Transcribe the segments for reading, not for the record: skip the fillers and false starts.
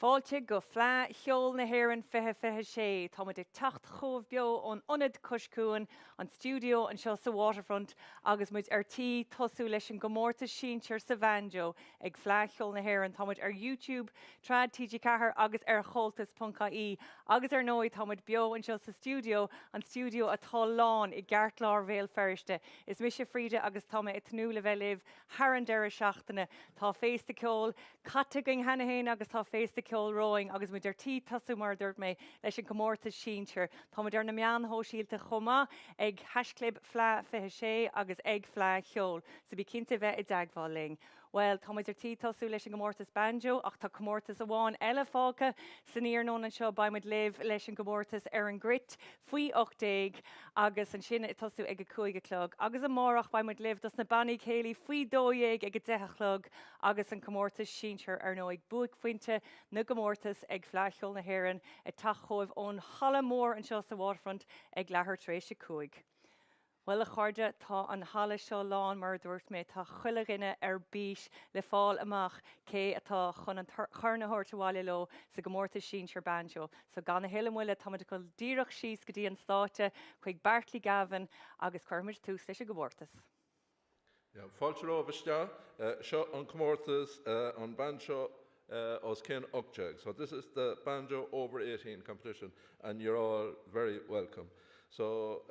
Fáilte go phleá cheol na hÉireann fiche sé, Tá muid ag techt chomh beo ón ionad coscúin an studio an seo sa waterfront agus muid tí tosú leis an gomórtas síontear sa bhanjo ag phleá cheol na hÉireann Tá muid ar YouTube, trad TG Cahar agus ar choltas.caí agus ar nóid tá muid beo an seo sa studio atá lán i gceart lár bhéal feriste. Is mis sé Fríde agus tá i tnú le bheith Haran deire seachtainna tá fésta ceol, catte going hena héin agus tá fésta ceol roing agus muid tí tasú mar dúirt mé leis an gomórtas síontear. Tá muid ar na meán hóisiilta chuma ag hasclub phleá fiche sé agus ag phleá cheol, so bhí cinnte bheith i dteagháling. Well, tá muid tí tasú leis an gomórtas banjo ach tá gomórtas amháin eile fáca san íarnón an seo ba muid libh leis an gomórtas ar an grit faoi 8 agus an sin tasú ag a 5 clog agus an mórach ba muid libh dos na bannaí chéalaí faoi 2 ag a 10 clog agus an gomórtas síontear ar nó ag buig fointe na gomórtas ag phleá cheol na hÉireann i tachchomh ón Hala Mór an seo sa waterfront ag leathair tréis 5. Well, a chuirde tá an hala seo lán mar dúirt mé tá chuile rinne ar bís le fáil amach cé atá chun an chuirnathirt bháile lo sa gomórtas síontear banjo. So gan na héile muile tá go díreach síos go dtí an státe chuig Bartley Gavin agus chuirmid tús leis a gomórtas. Fáilte rá bhiste, seo an comórtas an banjo os Ken Okjag. So this is the Banjo over 18 competition and you're all very welcome. So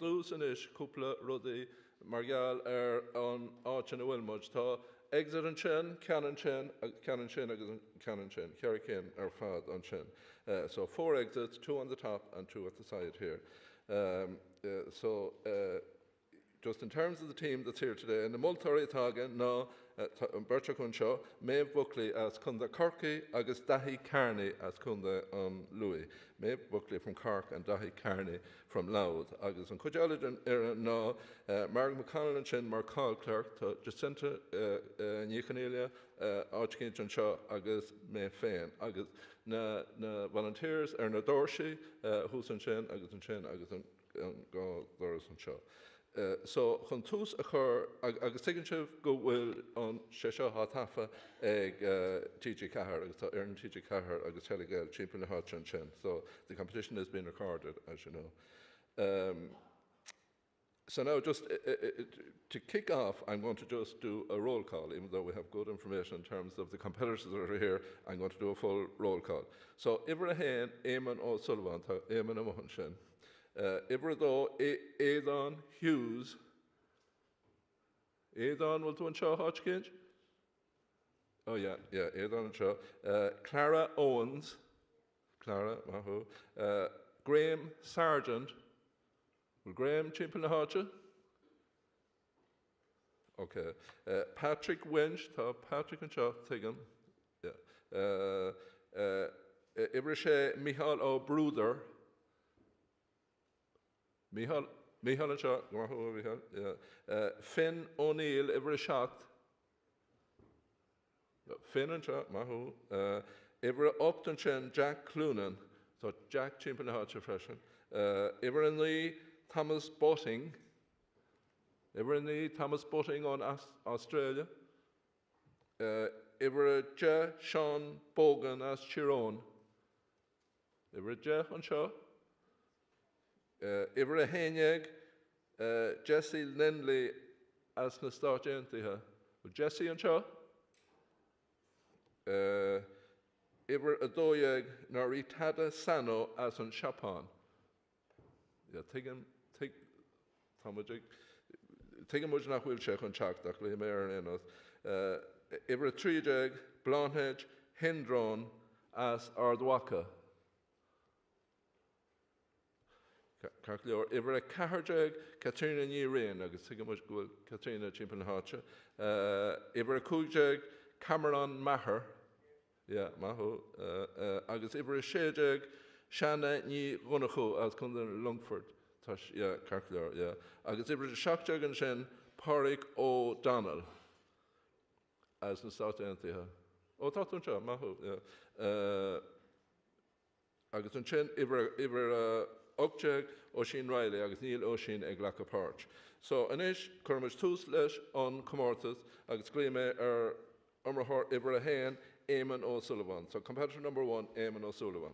dús in is cúpla rudaí margheall an áit na bhfuilmuid tá exit an sin, ceann sin agus ceann sin, ceir cin ar fad an sin. So 4 exits, 2 on the top and 2 at the side here. Just in terms of the team that's here today, in the Multari Tagan, no, Bertra Kunshaw, Maeve Buckley as Kunda Corky, agus Dahi Carney as Kunda Louis. Maeve Buckley from Cork and Dahi Carney from Louth. Agus an Kujalijan era no, Mark McConnell and Chin, Mark Hall Clerk, to Jacinta Nicanelia, Archkin John Shaw, agus May Fain. Agus na volunteers are na Dorshi, who's in Chin, agus an Go Doris and Shaw. So chun tús a chur agus tuigeann sibh go bhfuil an sé seo hátafa ag TG Cahar agus tá an TG Cahar agus Telegel Chimpin na Háit an sin. So the competition has been recorded, as you know. So now just to kick off, I'm going to just do a roll call, even though we have good information in terms of the competitors that are here. I'm going to do a full roll call. So Ivra Hain, Eamon O'Sullivan, Eamon O'Mahan sin. Ibradó Aidan Hughes. Aidan will do an show Hodgkinch? Oh yeah, Aidan and show. Clara Owens. Clara, Mahu. Graham Sargent. Will Graham Chimpin na Hodge? Okay. Patrick Winch. Patrick and show. Tigan. Yeah. Ibrishe Michal O'Bruder. Michal and Shaw, yeah. Finn O'Neill, every shot. Finn and Shaw, Mahu. Every Upton Chen, Jack Clunan. So Jack Chimpin Hodge Freshen. Every Lee, Thomas Botting. Every Lee, Thomas Botting on Australia. Every Je, Sean Bogan as Chiron. Every Je and Shaw. Ivra Hainyag, Jesse Lindley as na startjantiha. Jesse and Shaw. Ivra Adoyag Naritada Sano as an Chapon. Yeah, take him much nach will check on Chak, Dakle Mayor and Enos. Ivra Trijag, Blonhedge, Hindron as Ardwaka. Carcleor, Ivra Caharjag, Katrina Nirin, agus Sigamush Gul, Katrina Chimpin Hacha, Ivra Kujag, Cameron Maher, yeah, Maho, agus Ivra Shejag, Shanna Ni Runachu, as Kundan Lungford, Tash, yeah, Carcleor, yeah, agus Ivra Shakjag and Shen, Parik O'Donnell, as the South Antiha. Oh, Tatuncha, Maho, yeah. Agus and Shen, Ivra Okjag, Oisín Riley, agus Neil Oisín ag Laca Parch. So, anis, Kermish tús leis on comórtas, agus glíme Umrahor Ivra Hain, Eamon O'Sullivan. So competitor number 1, Eamon O'Sullivan.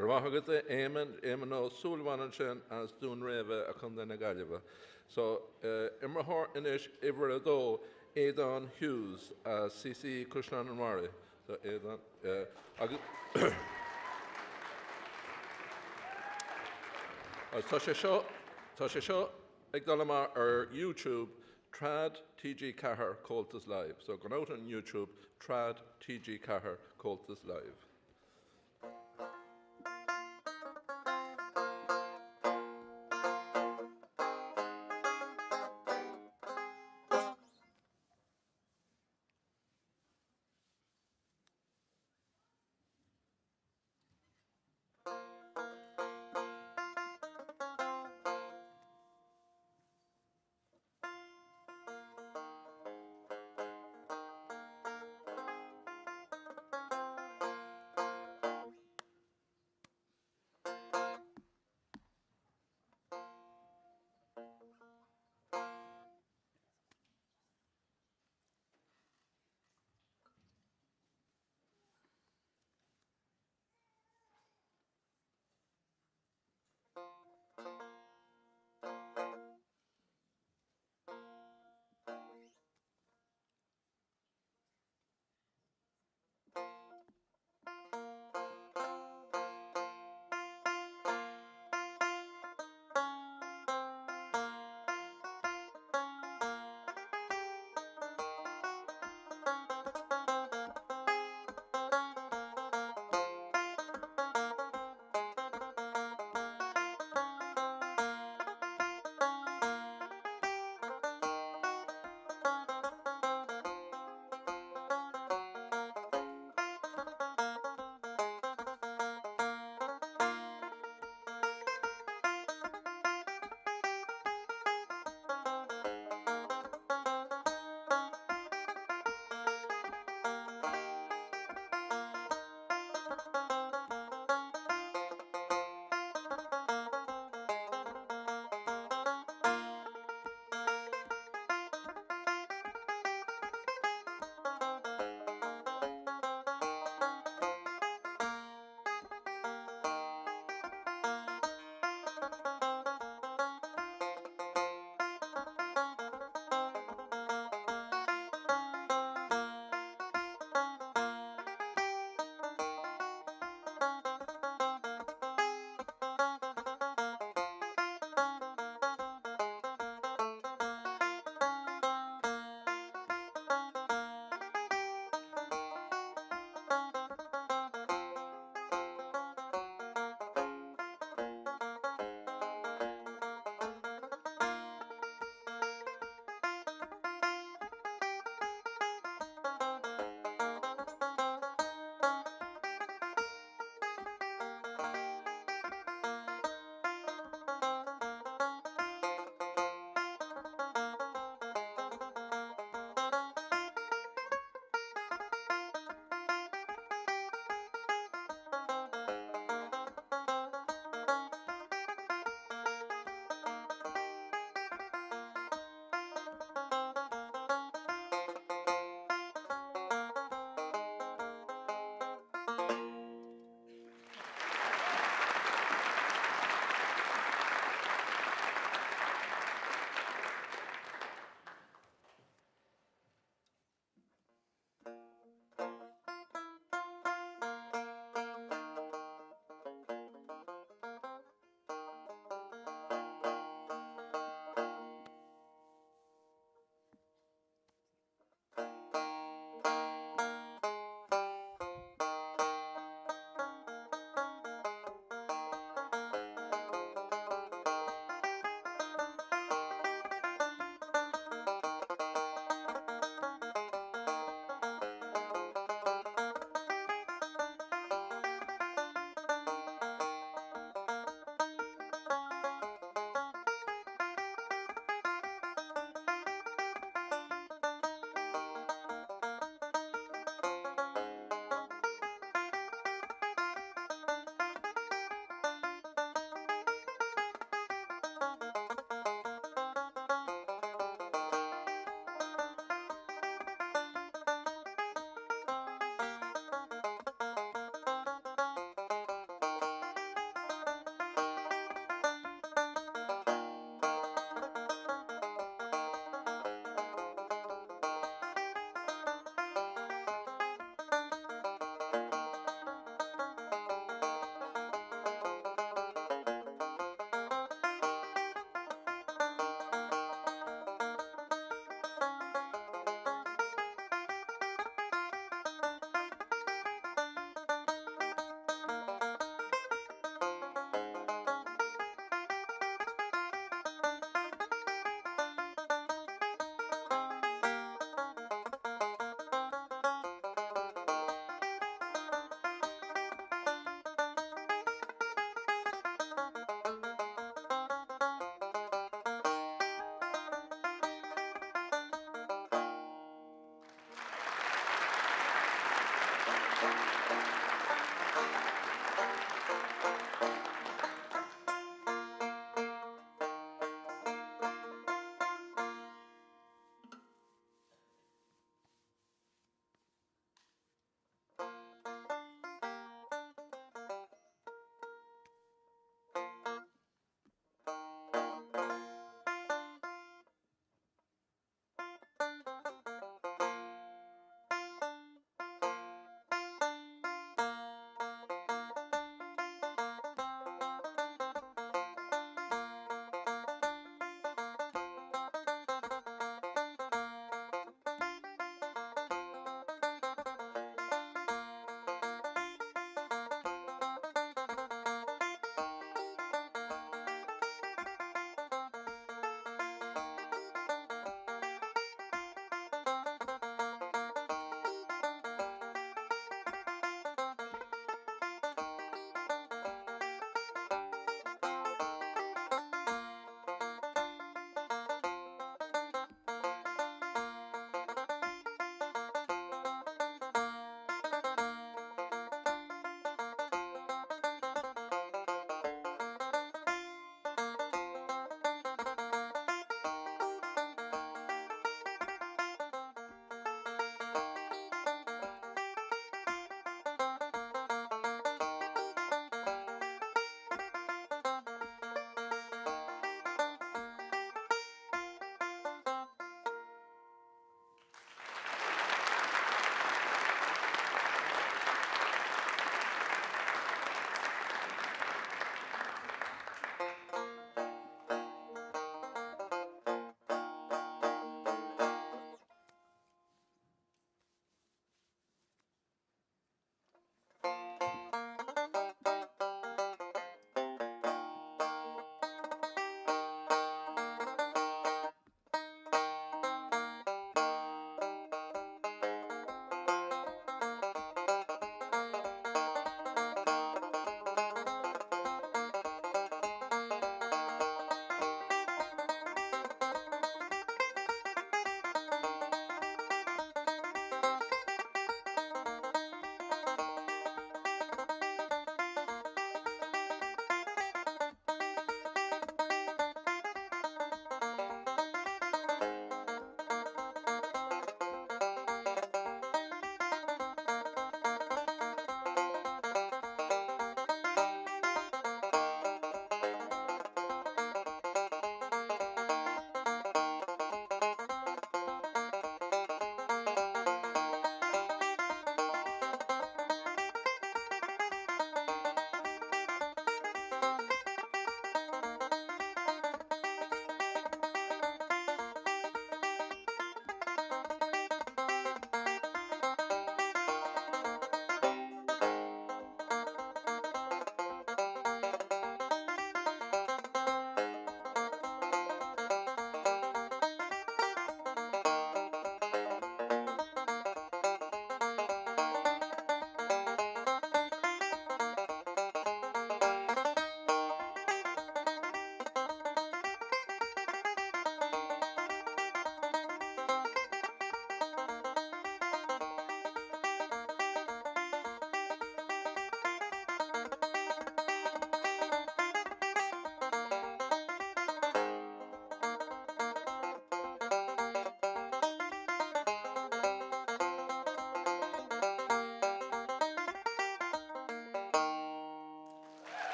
Gurvahagate Eamon O Sullivan Shen as Dun Reva a Kundana Galiva. So Imrahor Inish Iverado Aidan Hughes as CC Kushnan and Mari. So Aidan Tasha Shaw Igdalama or YouTube Trad TG Cahar Coltus Live. So go out on YouTube Trad TG Cahar Coltus Live.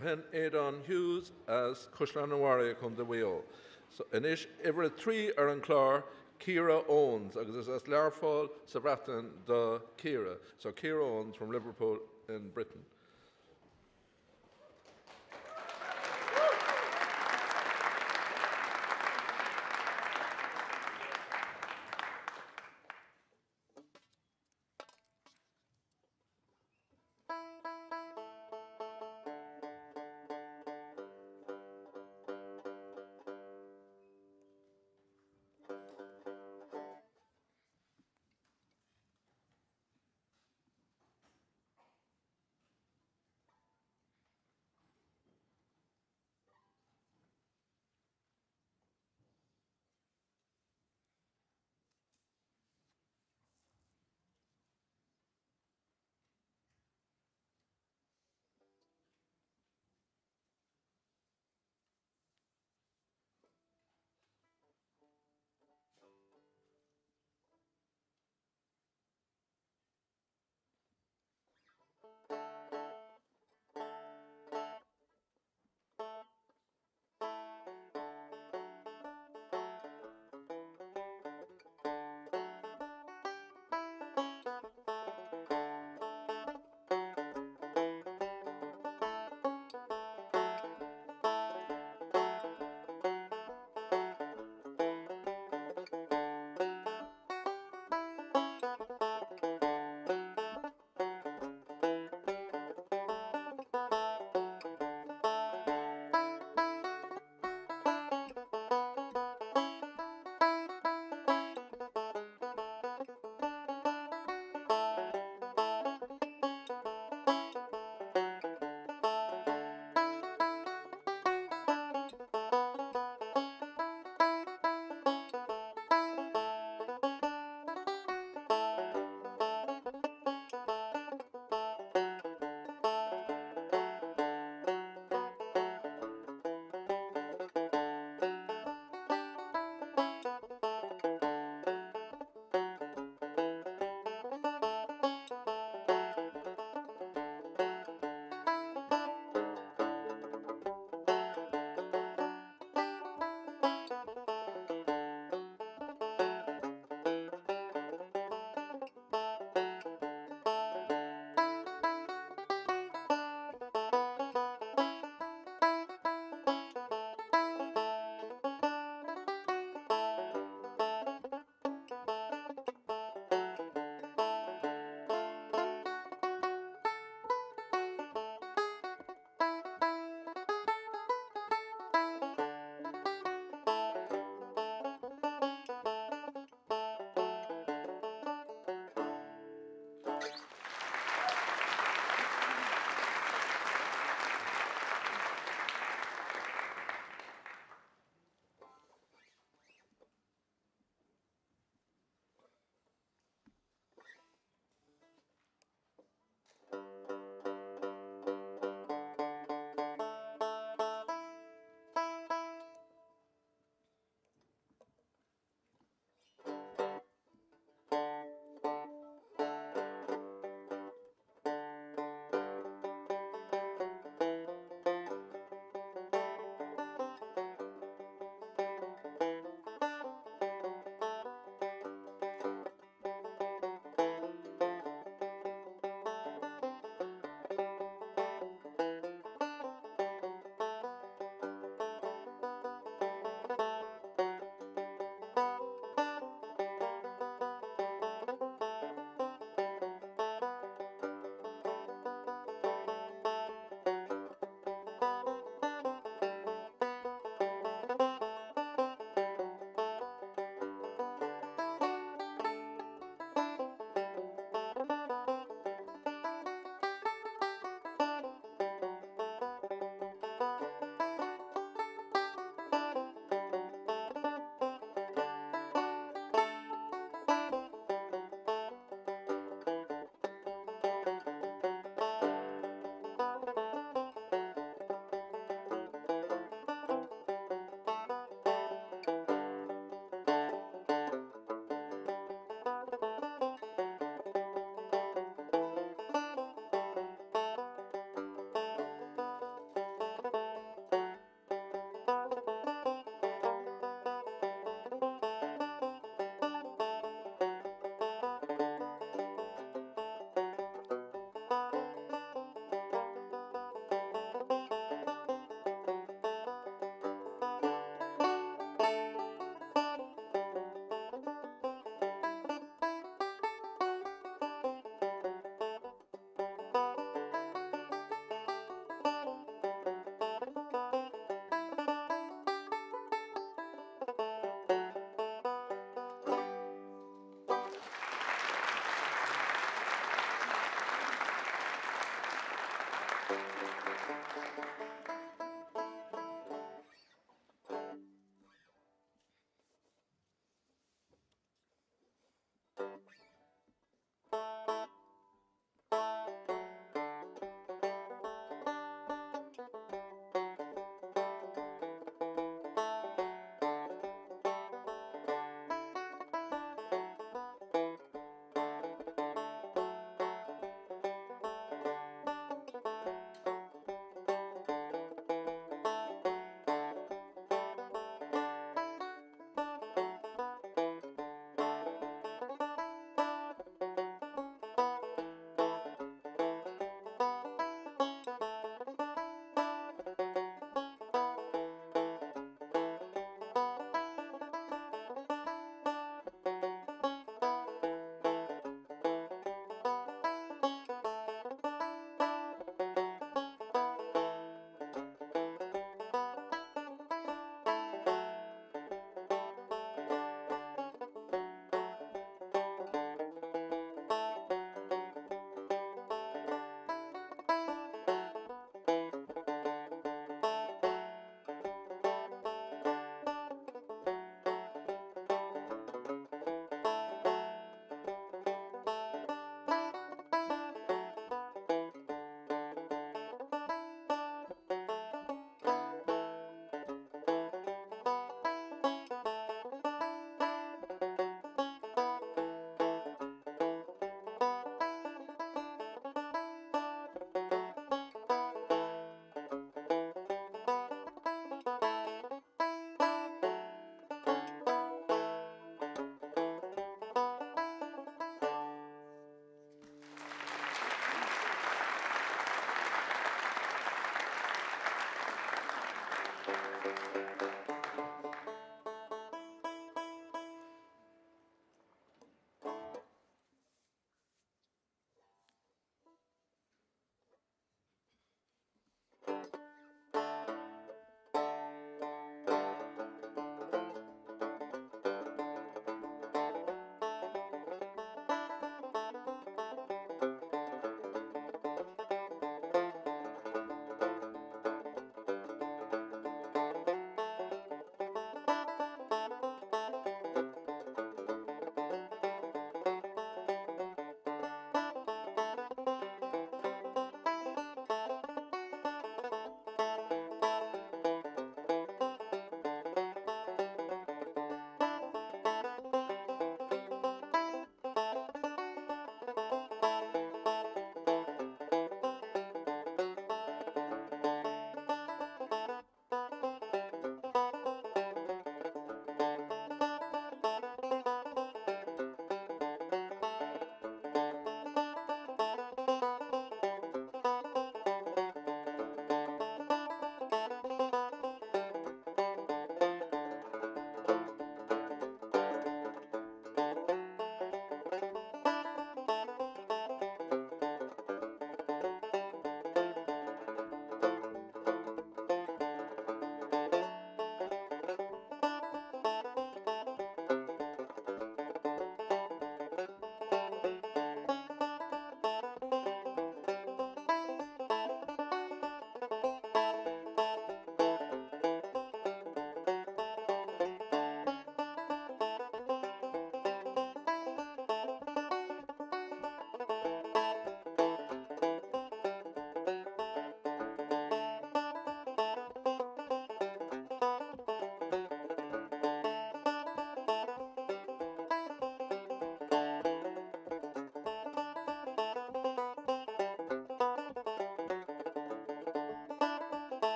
But hen Aidan Hughes as Cushlan and Warrior come the wheel. So Inish every three are in Clár, Ciara Owens, agus as Larfall, Savratan the Ciara. So Ciara Owens from Liverpool in Britain.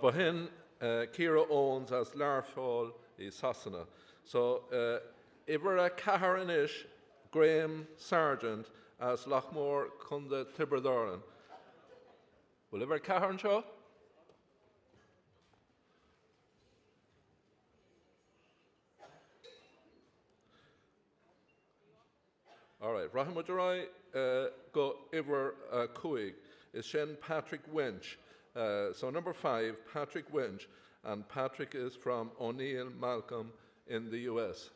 But hin Kira owns as Larfall is Sassana. So Ivera Caharanish, Graham Sargent as Lochmore Kunda Tiberdoran. Will Ivera Caharan show? All right, Rahimadurai go Iver Kuig is Shen Patrick Wench So number 5, Patrick Winch, and Patrick is from O'Neill Malcolm in the US.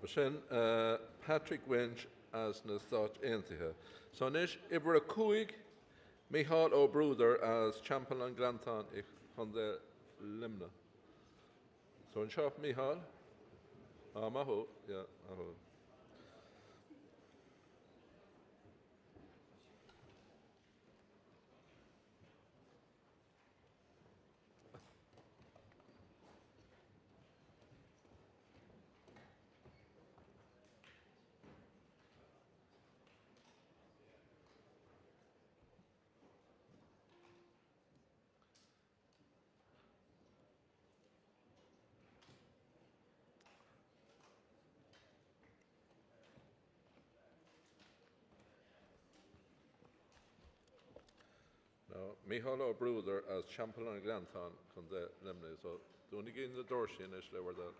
sin Patrick Winch as na Stát Aontaithe. So nis ibre a cúig Micheál Ó Brúder as Champion Glantan ich chun de limna. So an seo Micheál? Maho, yeah, maho. No, Micheál Ó Brúder as Champion Glantan chun de limna. So don't you get in the door sin is lewer that.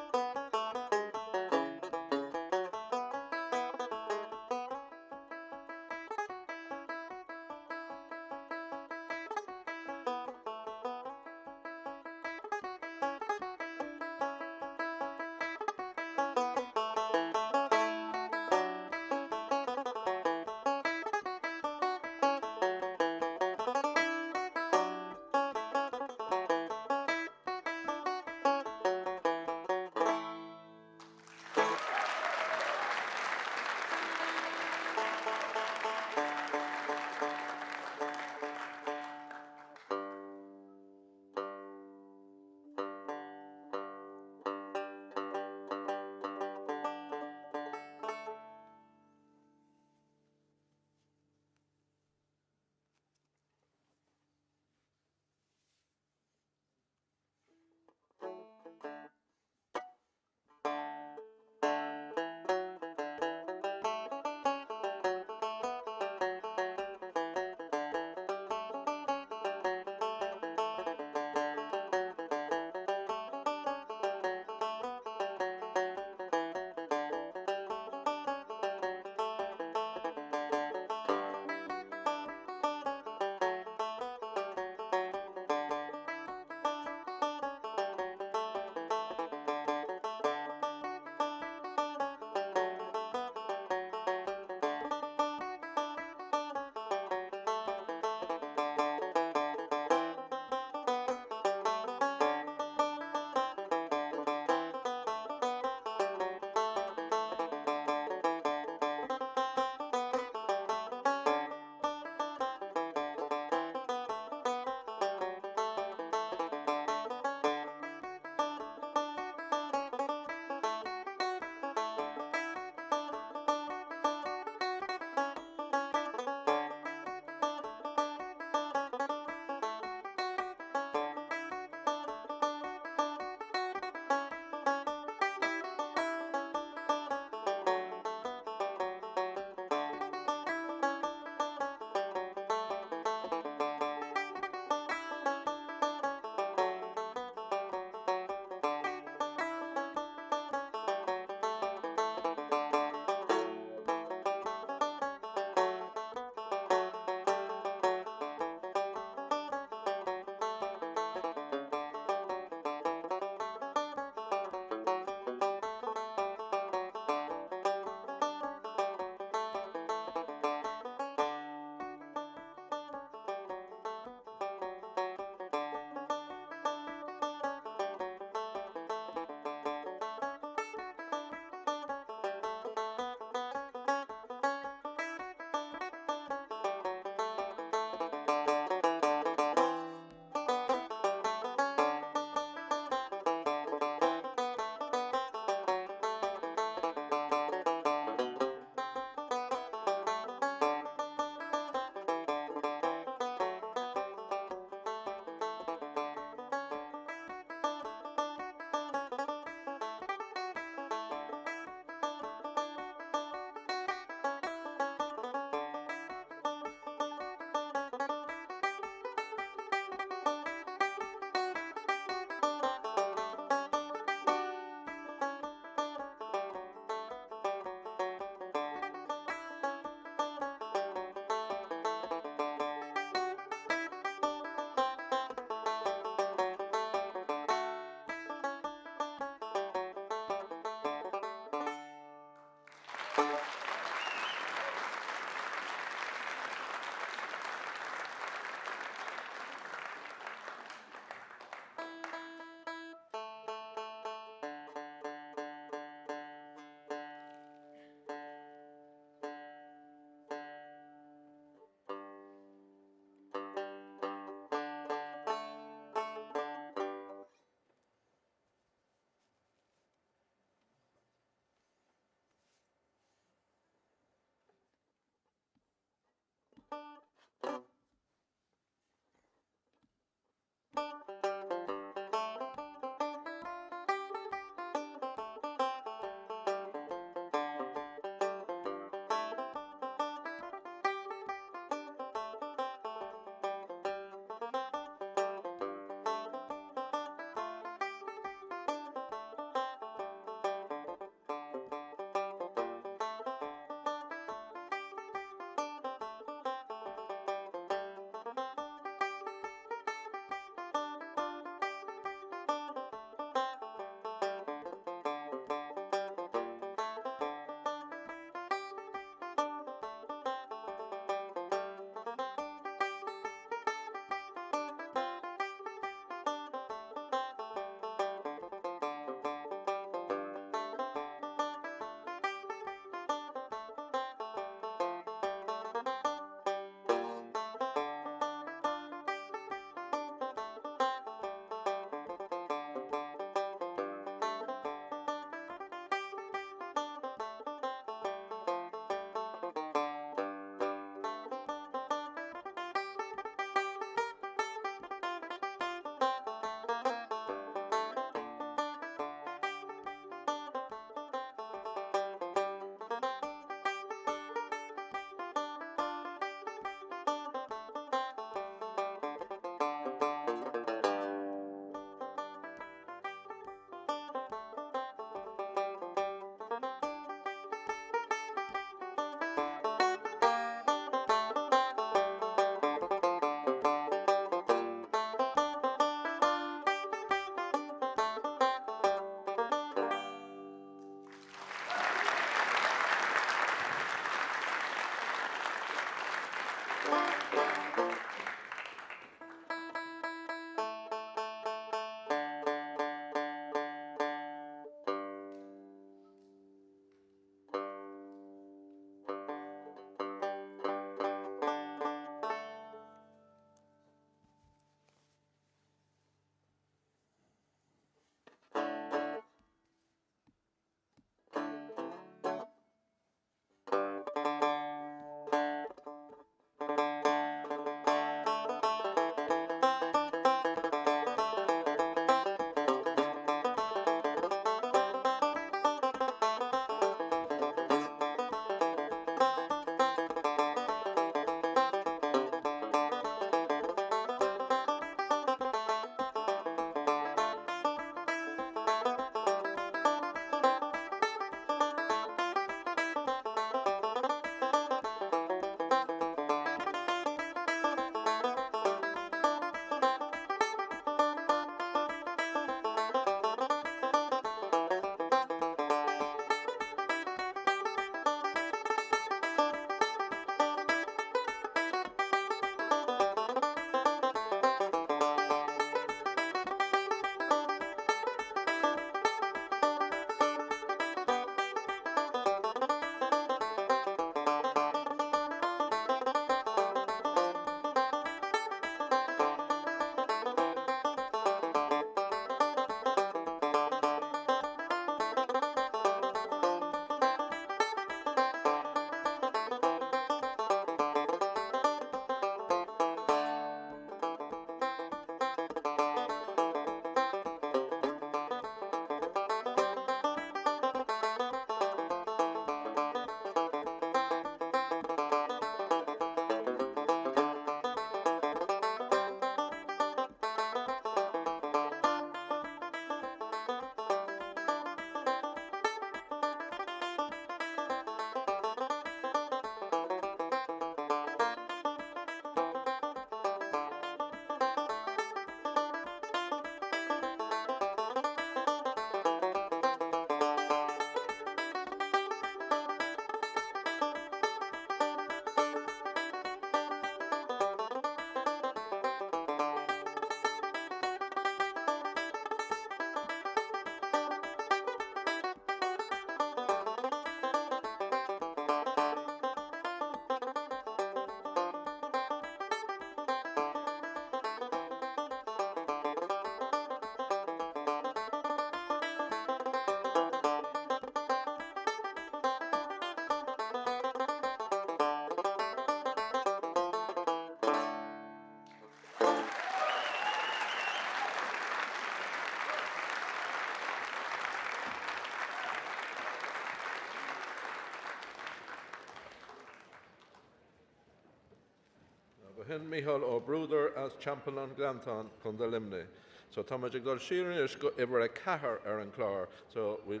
Hin Michal O'Brother as champion on Granton chun de limni. So Thomas Igdal Sheeran is ever a cahar an clár. So we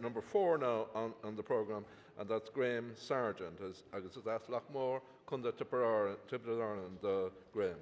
number 4 now on the programme, and that's Graham Sargent. Agus is as Lochmore chun de Tipperary and Graham.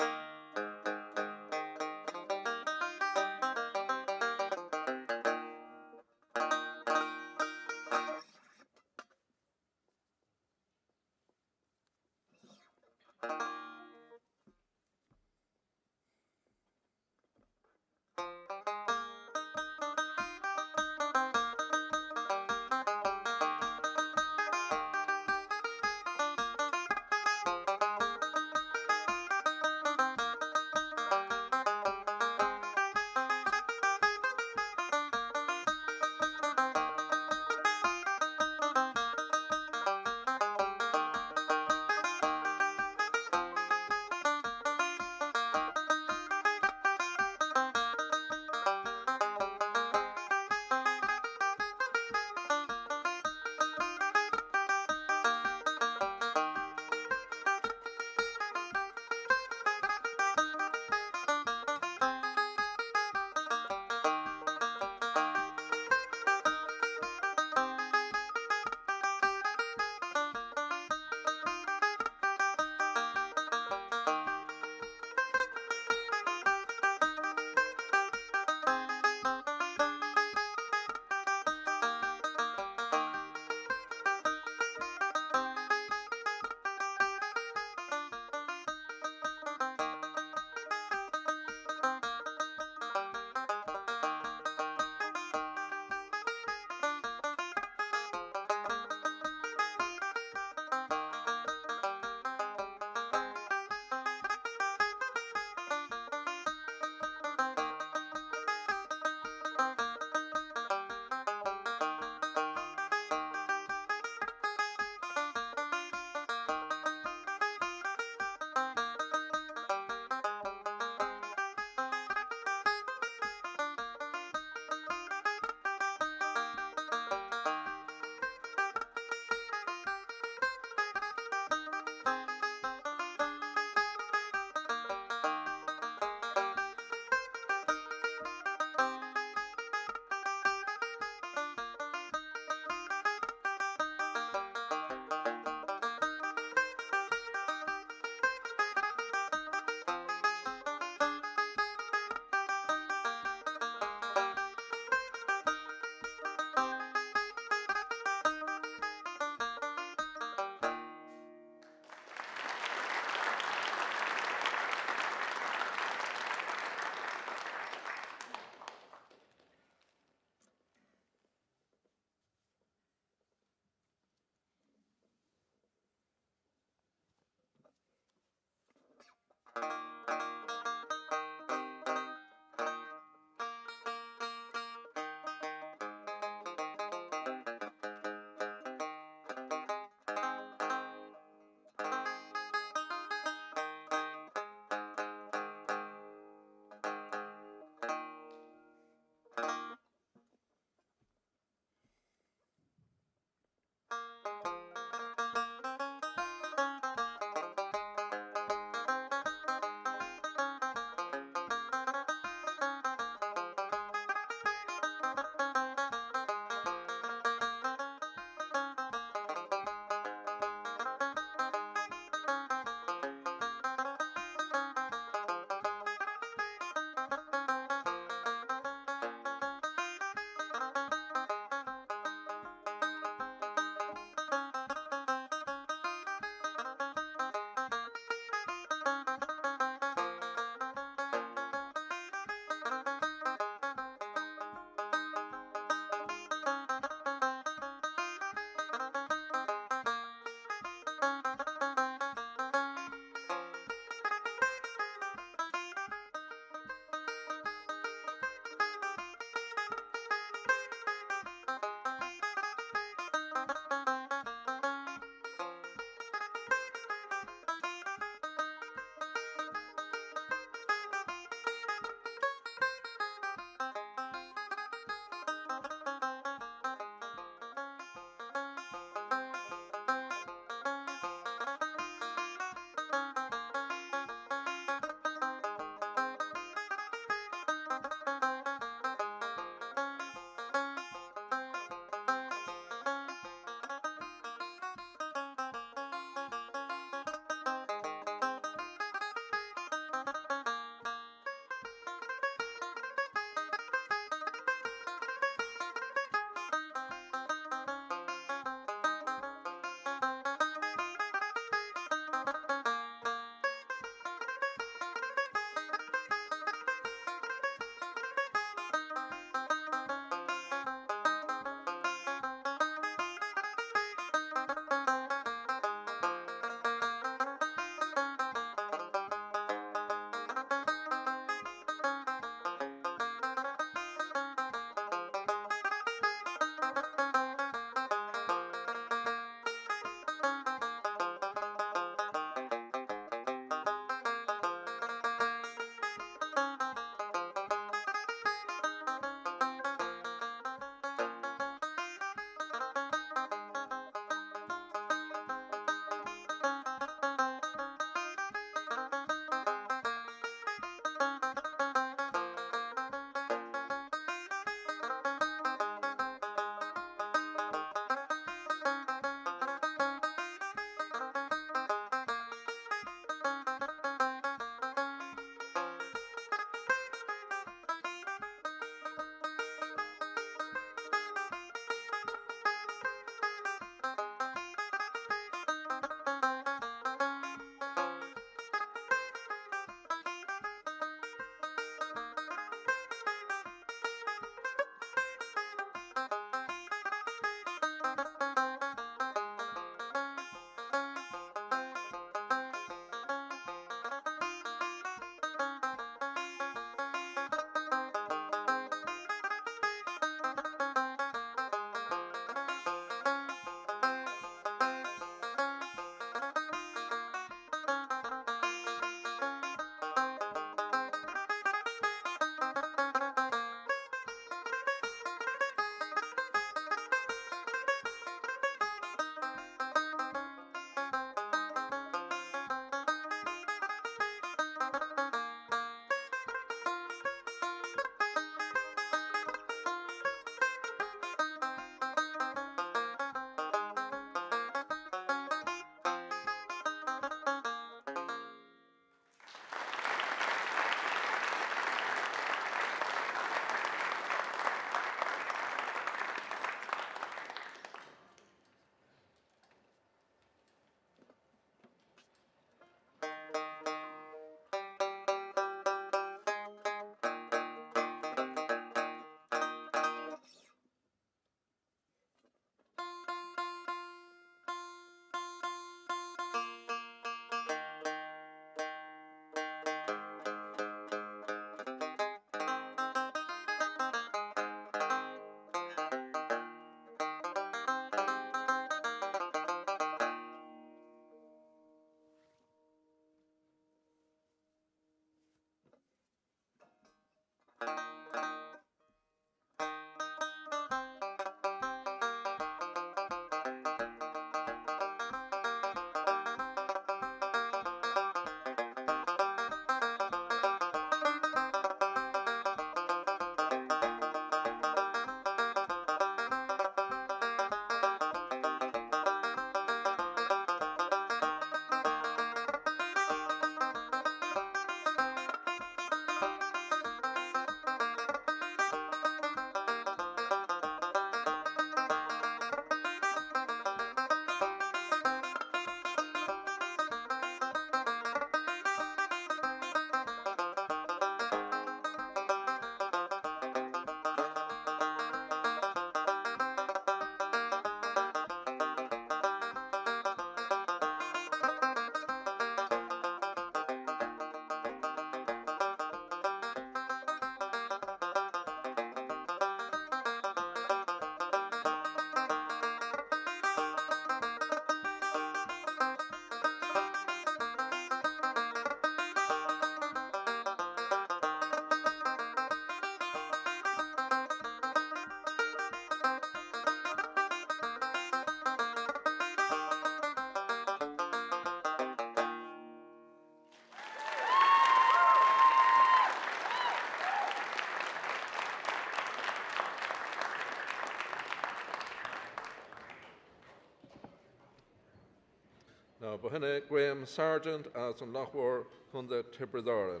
Now, Bohene Graham Sargent as an Nachwar Kunda Tibridaran.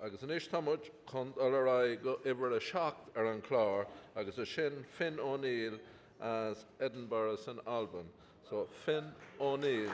Agus an Ishtamut Kund Alarai go ever a shocked an Clár, agus a Shin Finn O'Neill as Edinburgh St Alban. So Finn O'Neill.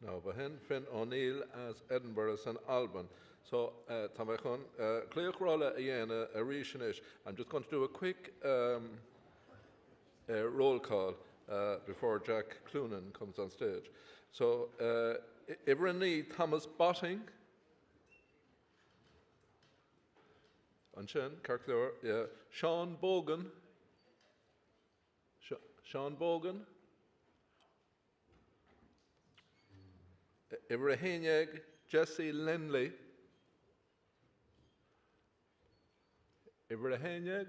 Now, behin Finn O'Neill as Edinburgh and Alban. So, Tamachon, Clear Rolla Iana, Arishanish. I'm just going to do a quick roll call before Jack Cloonan comes on stage. So, Ibrani Thomas Botting. Anshin, Kirklor, yeah. Sean Bogan. Sean Bogan. Ibrahiniag Jesse Lindley. Ibrahiniag.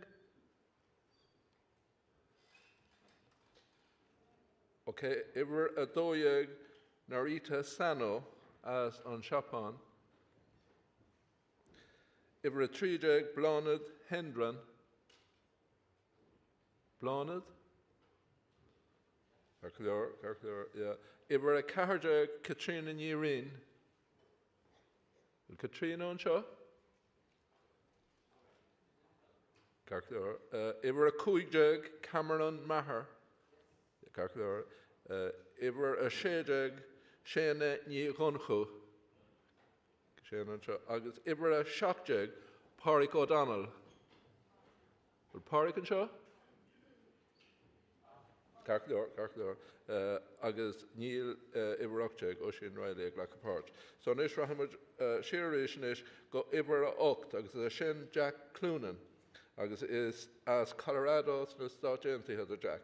Okay, Ibra Adoyag Narita Sano as on Chapon. Ibra Trijag Bloned Hendran. Bloned? Carclor, yeah. Ibra Carjag Katrina Nirin. Katrina on Shaw? Carclor. Ibra Kuijag Cameron Maher. Carclor. Ibra Ashejag Shana Ni Goncho. Shana on Shaw. August Ibra Shockjag Parik O'Donnell. Will Parik on Shaw? Carc leor, agus níl ibrachtig ó sin Riley ag lecha páirt. So nis rahamid séiréis is go ibre ocht agus is sin Jack Cloonan agus is as Colorado na Stáit Aontaithe Jack.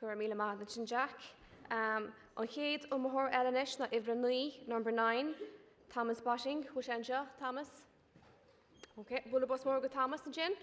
gur míle maith sin Jack. An chéad ó mthór Elenis na Ibranui, number 9, Thomas Botting, which anseo, Thomas? Okay, bhfuil bus mór go Thomas an sin?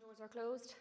Doors are closed.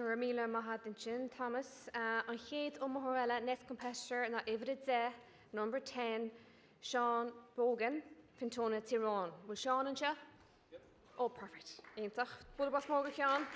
Gur míle maithadin sin, Thomas. An chéad ó Mohorile nes competitor na Ivrid Ze, number 10, Sean Bogan, Fintona Tyrone. Will Sean and you? Yep. Oh, perfect. Eintach. Bwyd bos morga Sean.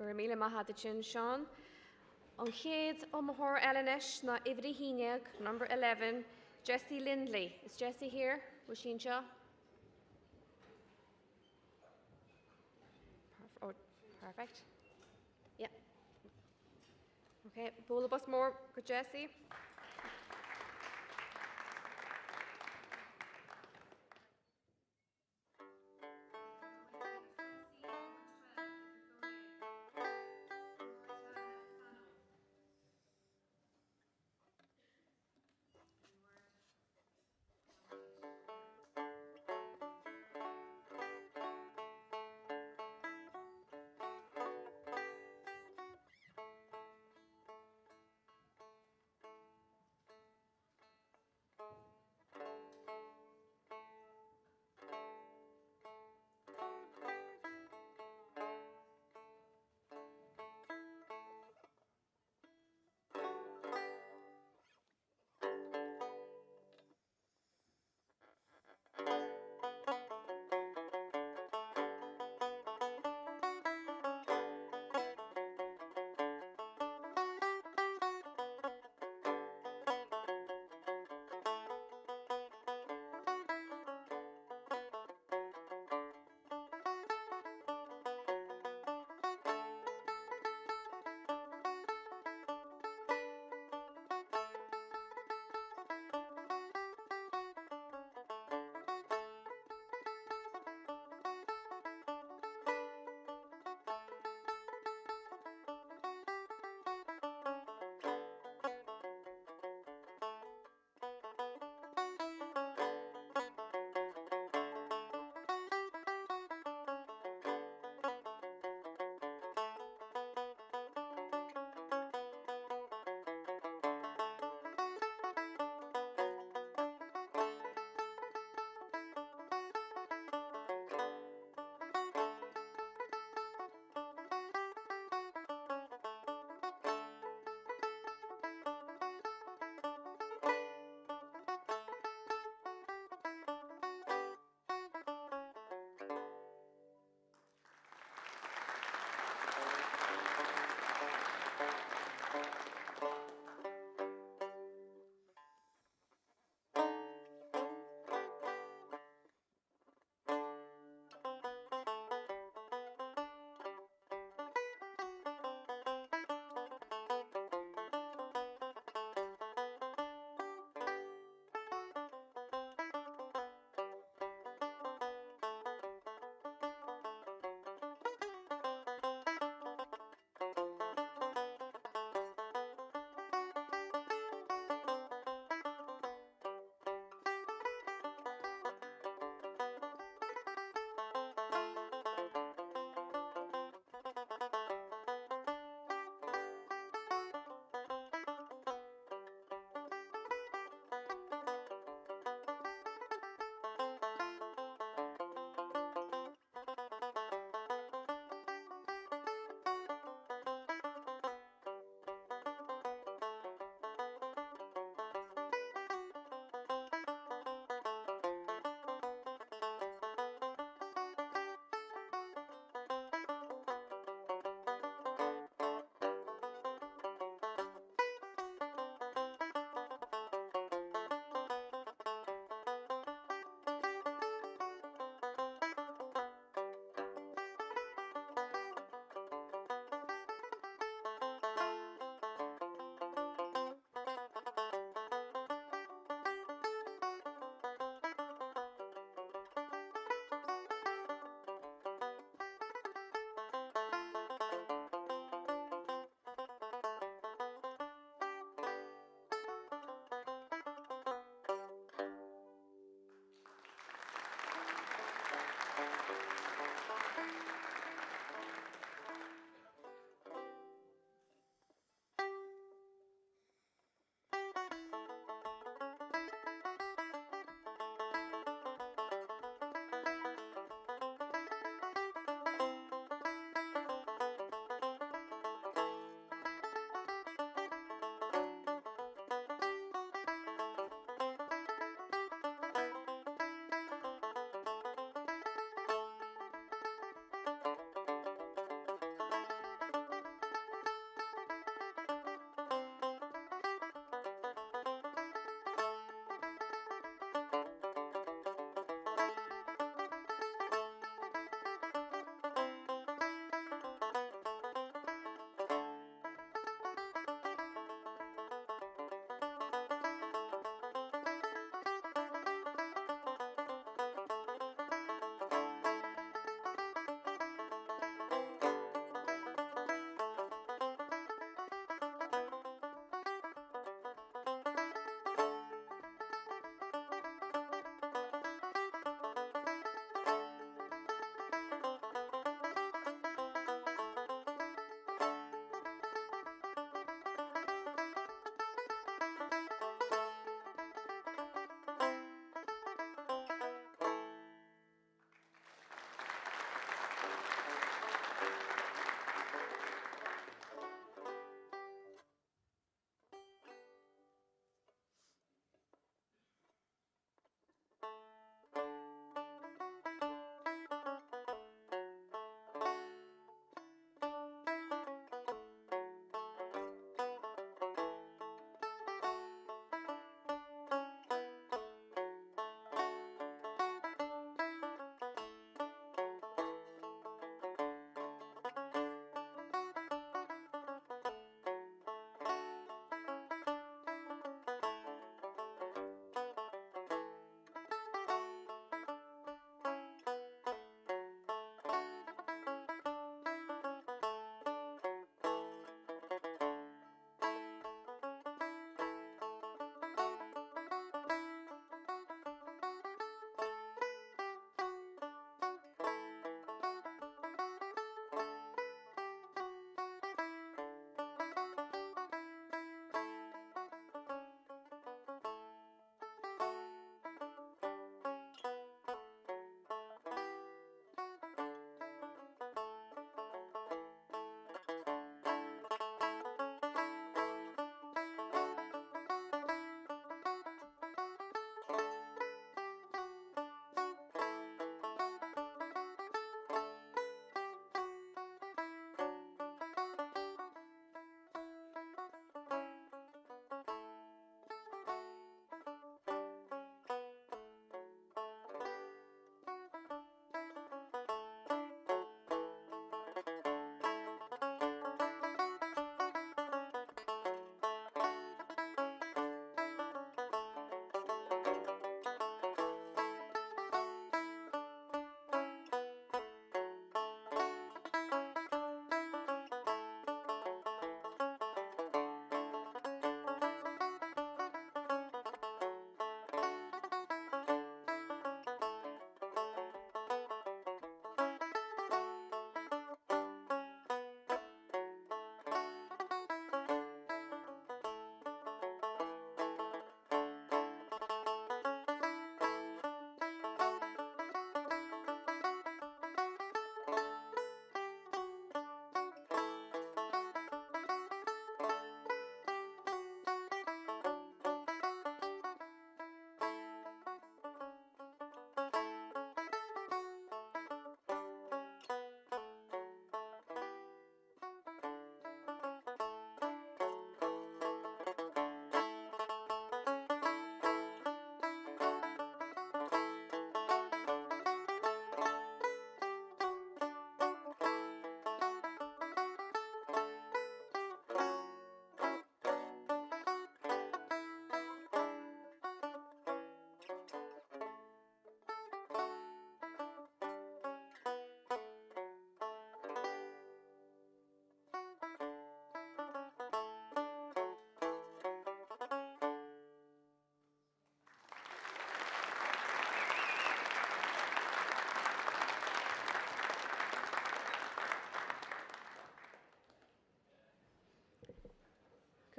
Gur míle maithadachin Sean. An chéad ó mthór Elenis na Ivry Híneag, number 11, Jessie Lindley. Is Jessie here? Was she in Shaw? Oh, perfect. Yeah. Okay, Bolabus more, good Jessie.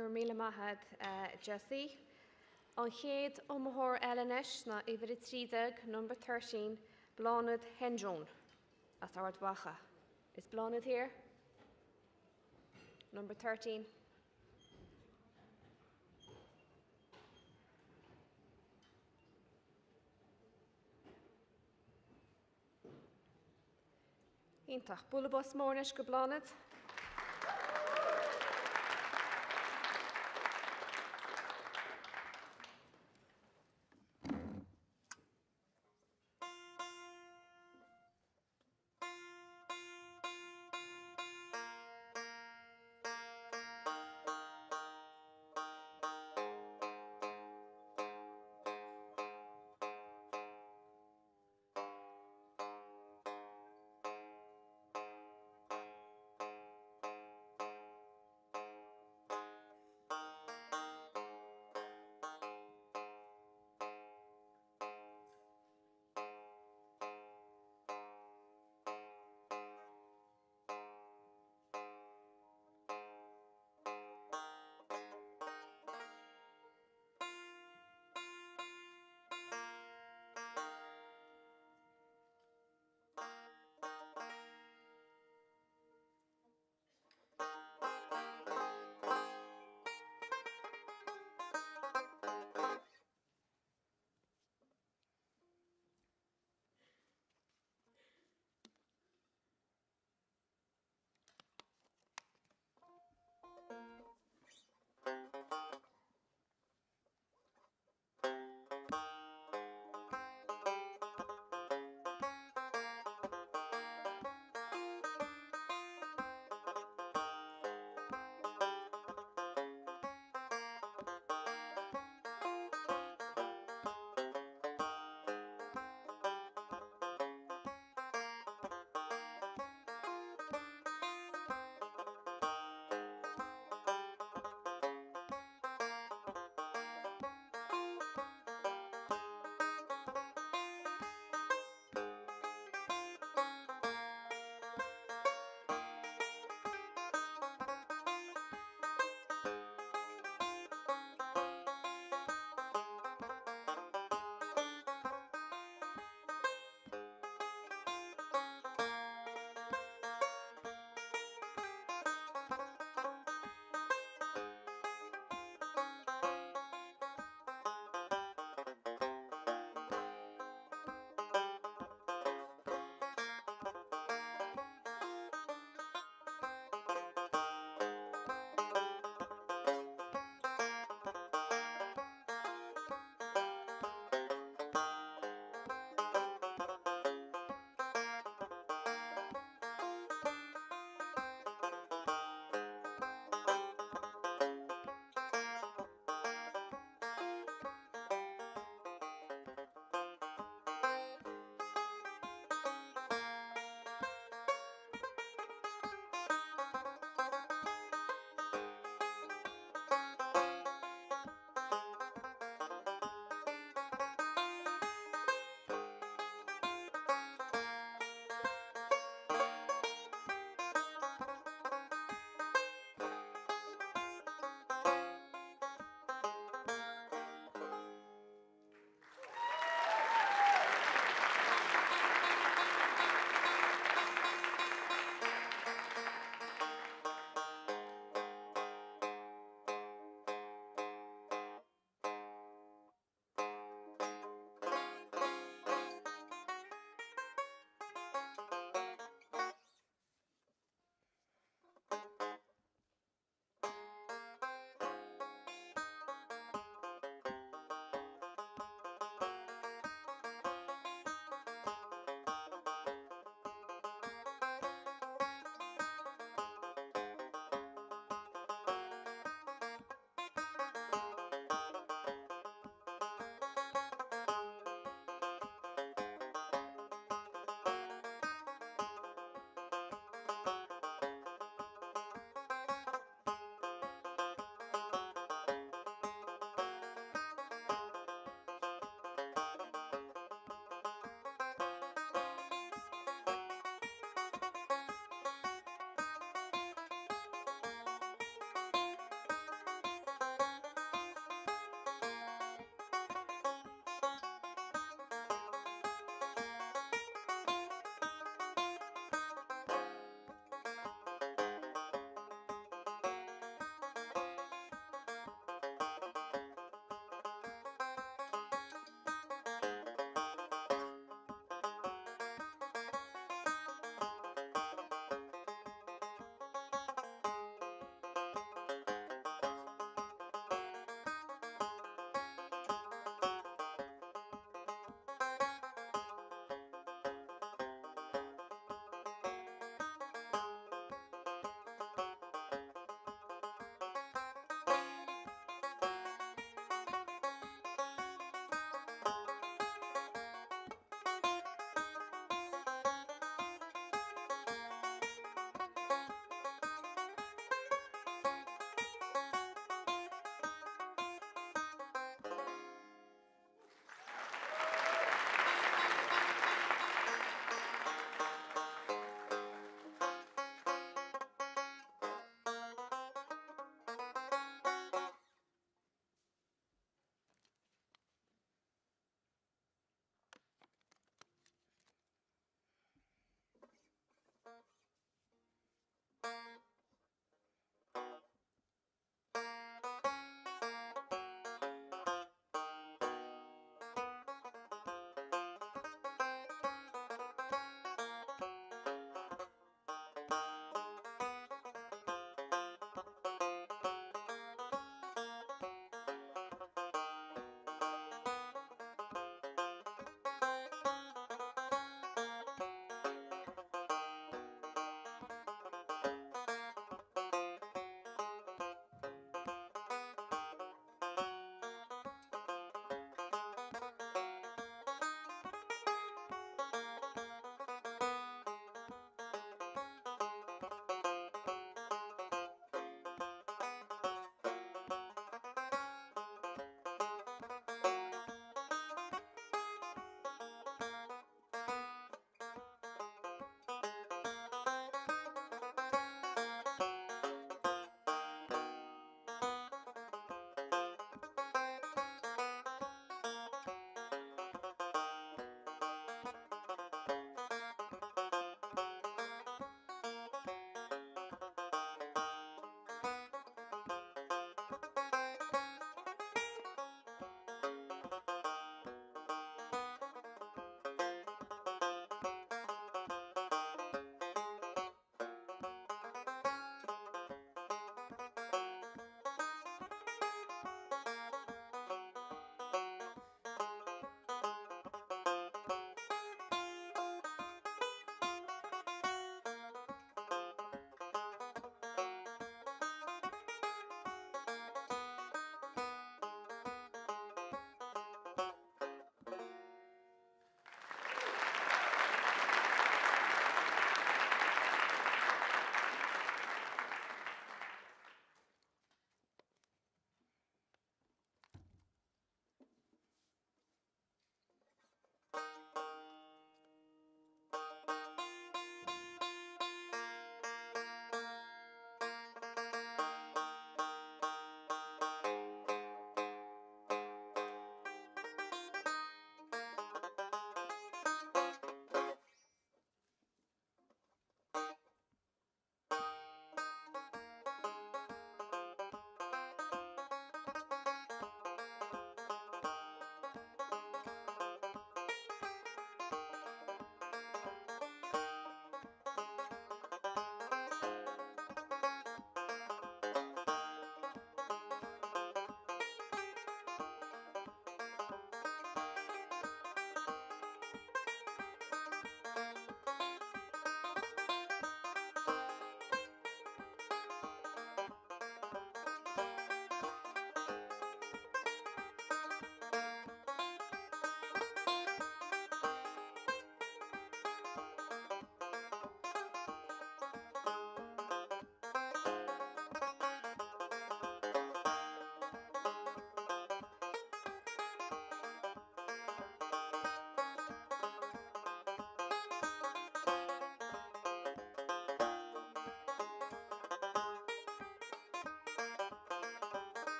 gur míle maithad Jessie. An chéad umthór Elenis na ifrid trídag, number 13, Blánad Hendron. As our Wacha. Is Blánad here? Number 13. Ítach bulabos mórnis go Blánad.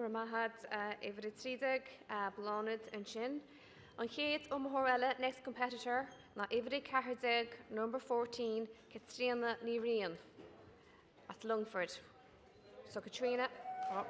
gur mahad ifrid trídig blánid an sin. An chéad umthorella next competitor na ifrid cardig number 14 Katrina ní Rian at Lungford. So Katrina. Oh.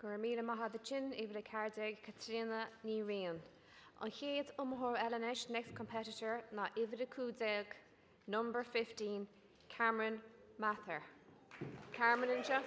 Gurmila Mahadachin, Ivra Cardig, Katrina Niran. On Head Umhor Elenesh, next competitor, na Ivra Kudeg, number 15, Cameron Mather. Cameron and Jeff.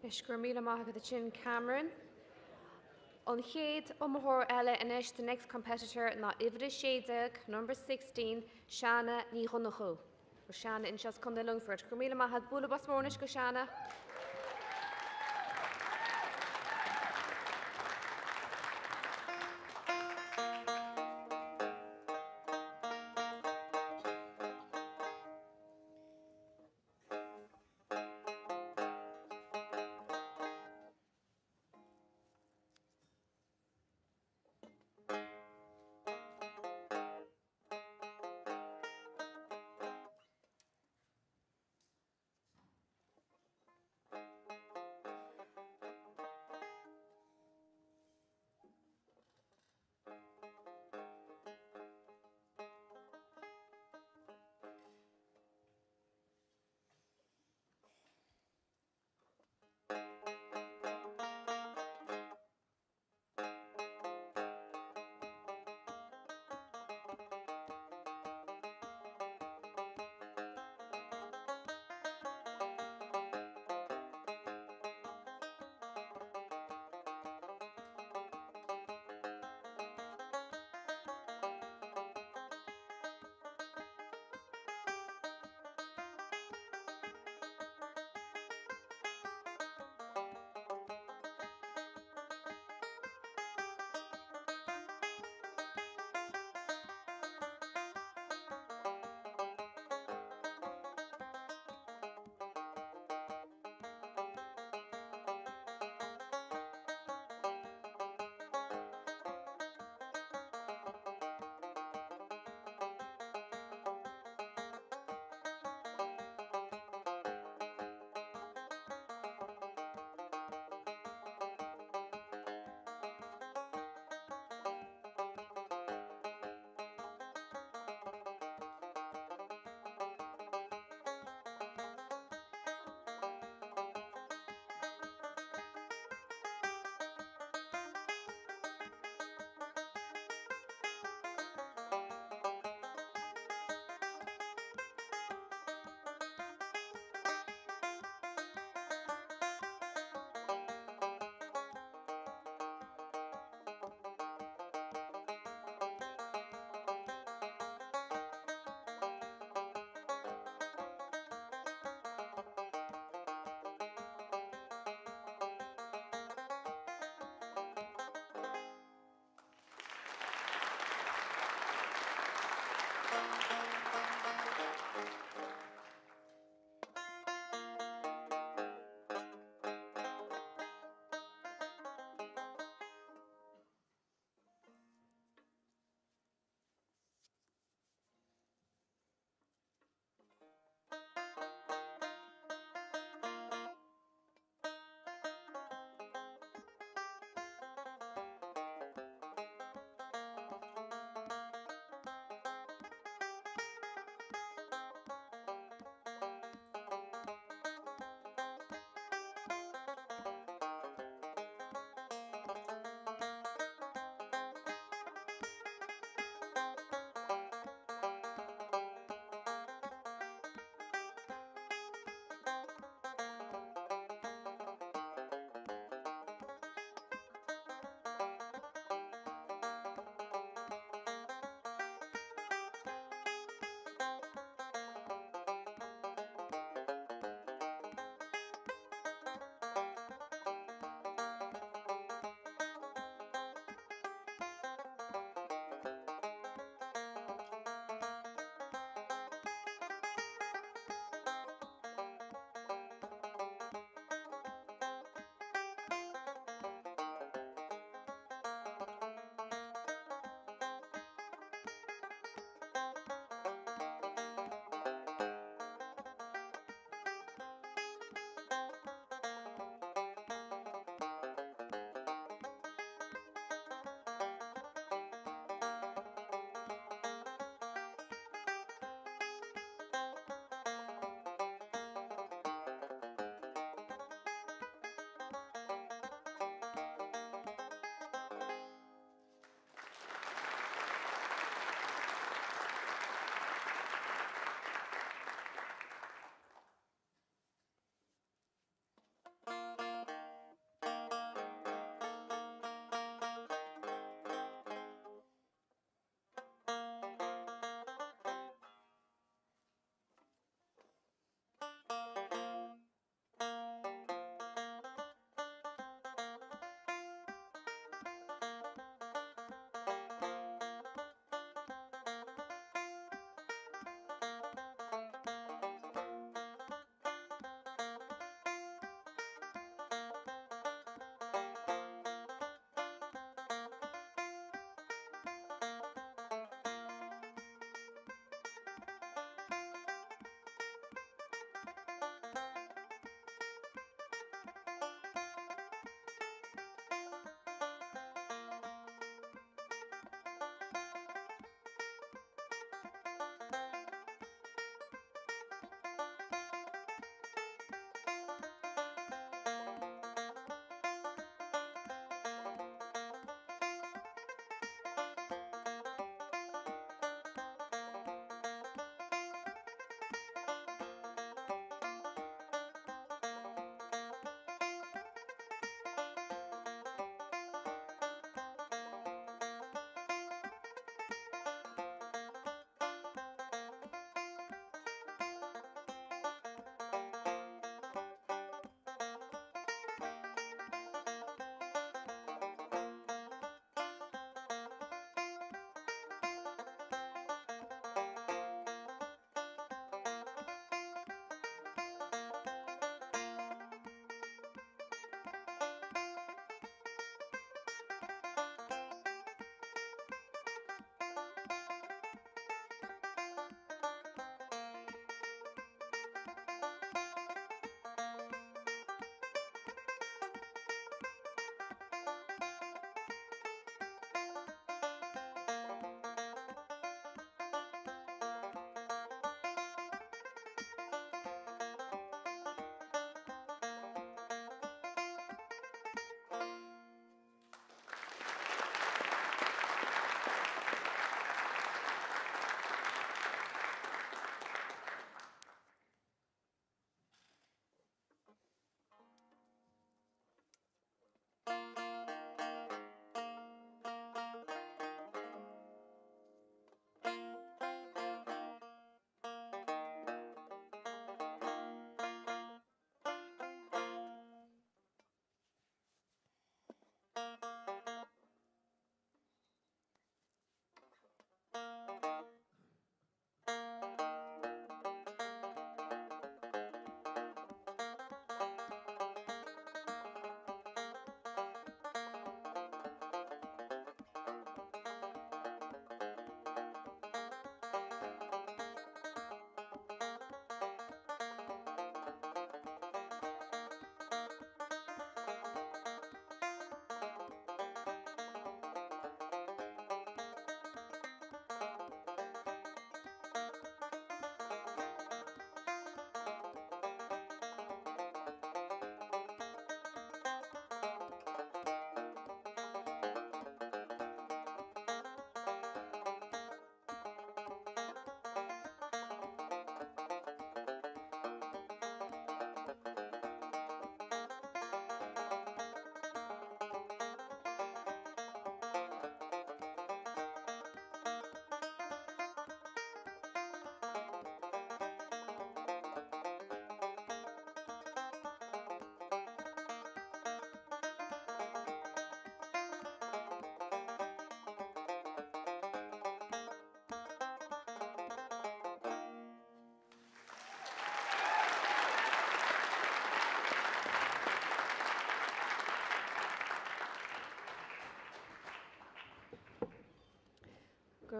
Ishgur míle maithe go sin Cameron. On chéad omthór eile inis, the next competitor na Ivre Shadeg, number 16, Shanna ní Chonachu. Shanna in Shas Conde Lungford. Gur míle maithe bula bas mórnis go Shanna.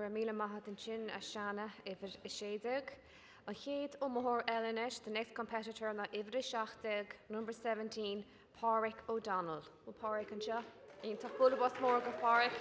gur míle maithe an sin a seanna ifir i séideag. An chéad ó mthór Elenis, the next competitor na ifir i seachtag, number 17, Páric O'Donnell. Will Páric an seo? Íon tá bula bos mór go Páric.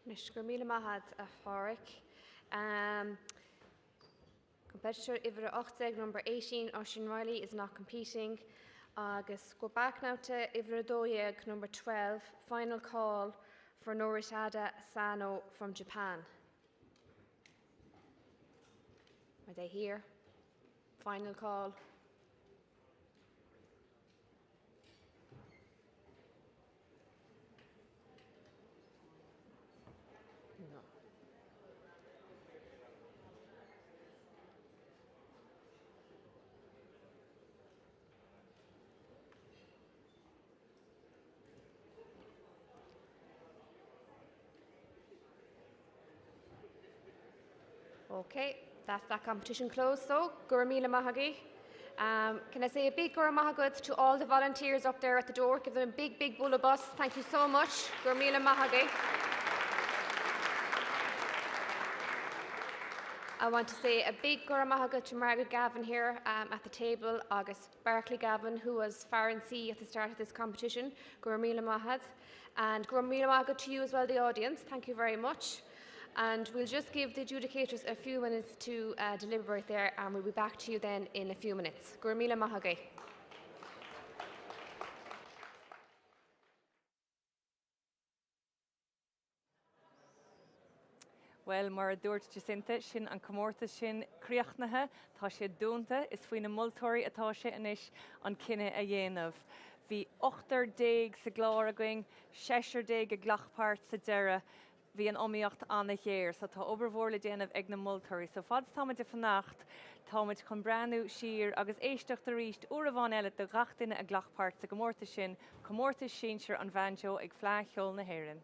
Nishgur Mila Mahad a Forik. Competitor Ivra Ochtzeg, number 18, Oisin Riley, is not competing. Agus go back now to Ivra Doyeg, number 12, final call for Noritada Sano from Japan. Are they here? Final call. No. Okay, that's that competition closed. So, Guramila Mahagi. Can I say a big Guramahagud to all the volunteers up there at the door? Give them a big, big bulla bus. Thank you so much, Guramila Mahagi. I want to say a big Guramahagud to Margaret Gavin here at the table, August Barclay Gavin, who was far and sea at the start of this competition. Guramila Mahad. And Guramila Mahagud to you as well, the audience. Thank you very much. And we'll just give the adjudicators a few minutes to deliberate there, and we'll be back to you then in a few minutes. Guramila Mahagi. Well, mar dúirt Jacinta sin an comórta sin críochnathe, tá sé dúnta is faoin na multóirí atá sé inis an cinenne a dhéanamh. Bhí 8 sa glár aing, 6 a ghlachpáirt sa deire, bhí an omíocht anna chéir, so tá obermhórla déanamh ag na multóirí. So fad táid de fannacht, táid chun breanú siar agus éisteach a ríist uair a bhain eile do gach duine a ghlachpáirt sa comórta sin sínsir an bhainseó ag phleacheol na hÉireann.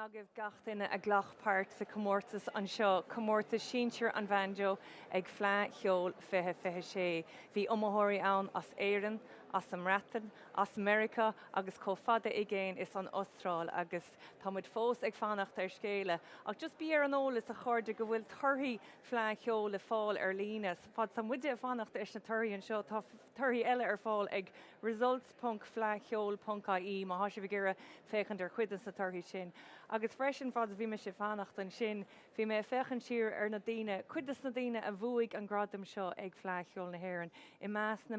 agah gachtainna a ghlachpáirt sa comórtas an seo, comórtas síonsear an bhanjo ag phlean cheol fiche sé. Bhí iomaitheoirí ann as Éireann, as an Mreatan, as America, agus có fada i gcéin is an Austrráil, agus tá muid fós ag fannacht ar scéile. Ach just bí ar an ólas a chuirde go bhfuil turthaí phlean cheol le fáil ar línas. Fad sa muide a fannacht is na turthaí an seo, tá turthaí eile ar fáil ag results.phleancheol.ie má thoise bhí gira féchan ar chuidas na turthaí sin. Agus freisin fad bhí me sé fannacht an sin, bhí mé fechan siar ar na daoine, cuidas na daoine a bhuaigh an gradam seo ag phlean cheol na hÉireann. I meas na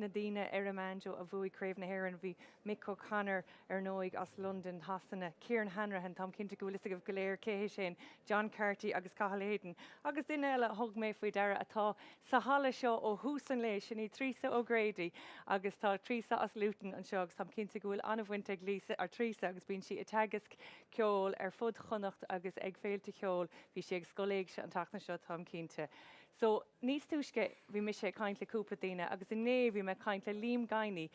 daoine ar a manjo a bhuaigh craobh na hÉireann bhí Mick O'Connor ar nóig as London hasanna, Kieran Hanrahan tam cinnte go bhfuil go léir céhé sin, John Carty agus Cathal Hayden. Agus duine eile thug mé faoi deire atá sa hala seo ó húsan lééis sin í Trísa O'Grady agus tá Trísa as Luton an seo agus tam cinnte go bhfuil anna bhainte lísa ar Trísa agus bíonn si i teagasc ceol ar fud chonacht agus ag féilte ceol bhí sé ag scoléig se an tachna seo tam cinnte. So níos túisce bhí me sé caint le cúpla daoine agus inné bhí me caint le Liam Gainey